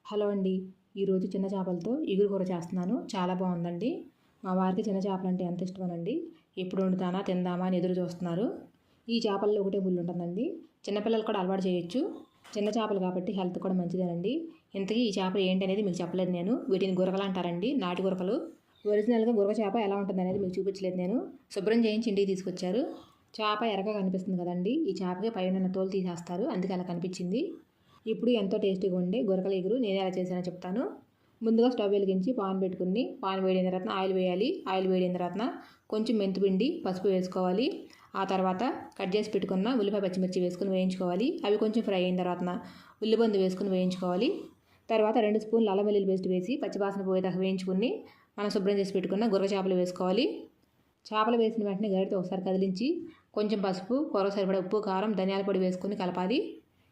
Hello అండి. ఈరోజు చిన్న చేపలతో ఇగురు కూర చేస్తున్నాను. చాలా బాగుందండి. మా వారికి చిన్న చేపలు అంటే ఎంత ఇష్టమోనండి. ఎప్పుడు వండుతానా తిందామా అని ఎదురు చూస్తున్నారు. ఈ చేపల్లో ఒకటే ముళ్ళు ఉంటుందండి. చిన్నపిల్లలు కూడా అలవాటు చేయొచ్చు. చిన్న చేపలు కాబట్టి హెల్త్ కూడా మంచిదేనండి. ఇంతకీ ఈ చేప ఏంటనేది మీకు చెప్పలేదు నేను. వీటిని గురకలు అంటారండి, నాటు గురకలు. ఒరిజినల్గా గురక చేప ఎలా ఉంటుంది అనేది మీకు చూపించలేదు నేను. శుభ్రం చేయించి ఇంటికి తీసుకొచ్చారు. చేప ఎర్రగా కనిపిస్తుంది కదండి. ఈ చేపకి పైన తోలు తీసేస్తారు, అందుకే అలా కనిపించింది. ఇప్పుడు ఎంతో టేస్టీగా ఉండే గొరకల ఎగురు నేను ఎలా చేసానో చెప్తాను. ముందుగా స్టవ్ వెలిగించి పాన్ పెట్టుకుని, పాన్ వేడిన తర్వాత ఆయిల్ వేయాలి. ఆయిల్ వేడిన తర్వాత కొంచెం మెంతిపిండి, పసుపు వేసుకోవాలి. ఆ తర్వాత కట్ చేసి పెట్టుకున్న ఉల్లిపాయ పచ్చిమిర్చి వేసుకుని వేయించుకోవాలి. అవి కొంచెం ఫ్రై అయిన తర్వాత ఉల్లిబందు వేసుకుని వేయించుకోవాలి. తర్వాత 2 స్పూన్లు అల్లం వెల్లుల్లి పేస్ట్ వేసి పచ్చివాసన పోయేదాకా వేయించుకుని మనం శుభ్రం చేసి పెట్టుకున్న గుర్ర చేపలు వేసుకోవాలి. చేపలు వేసిన వెంటనే గరిటతో ఒకసారి కదిలించి కొంచెం పసుపు, కూర సరిపడా ఉప్పు, కారం, ధనియాల పొడి వేసుకుని కలపాలి.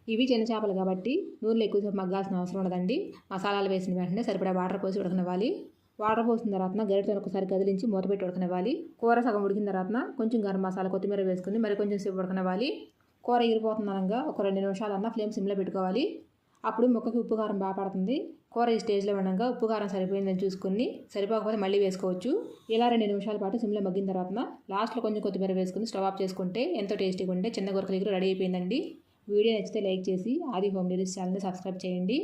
ఇవి చిన్న చేపలు కాబట్టి నూనెలో ఎక్కువసేపు మగ్గాల్సిన అవసరం ఉండదండి. మసాలాలు వేసిన వెంటనే సరిపడా వాటర్ పోసి ఉడకనివ్వాలి. వాటర్ పోసిన తర్వాత గరిటతో ఒకసారి కదిలించి మూతపెట్టి ఉడకనివ్వాలి. కూర సగం ఉడికిన తర్వాత కొంచెం గరం మసాలా, కొత్తిమీర వేసుకుని మరి కొంచెం సేపు ఉడకనివ్వాలి. కూర ఎగిరిపోతుందనగా ఒక 2 నిమిషాలన్నా ఫ్లేమ్ సిమ్లో పెట్టుకోవాలి. అప్పుడు ముక్కకి ఉప్పు కారం బాగా పడుతుంది. కూర ఈ స్టేజ్లో ఉండగా ఉప్పు కారం సరిపోయిందని చూసుకుని, సరిపోకపోతే మళ్ళీ వేసుకోవచ్చు. ఇలా 2 నిమిషాల పాటు సిమ్లో మగ్గిన తర్వాత లాస్ట్లో కొంచెం కొత్తిమీర వేసుకుని స్టవ్ ఆఫ్ చేసుకుంటే ఎంతో టేస్టీగా ఉండే చిన్న గొరకల ఎగురు రెడీ అయిపోయిందండి. వీడియో నచ్చితే లైక్ చేసి ఆది హోమ్ డెలిస్ ఛానల్ని సబ్స్క్రైబ్ చేయండి.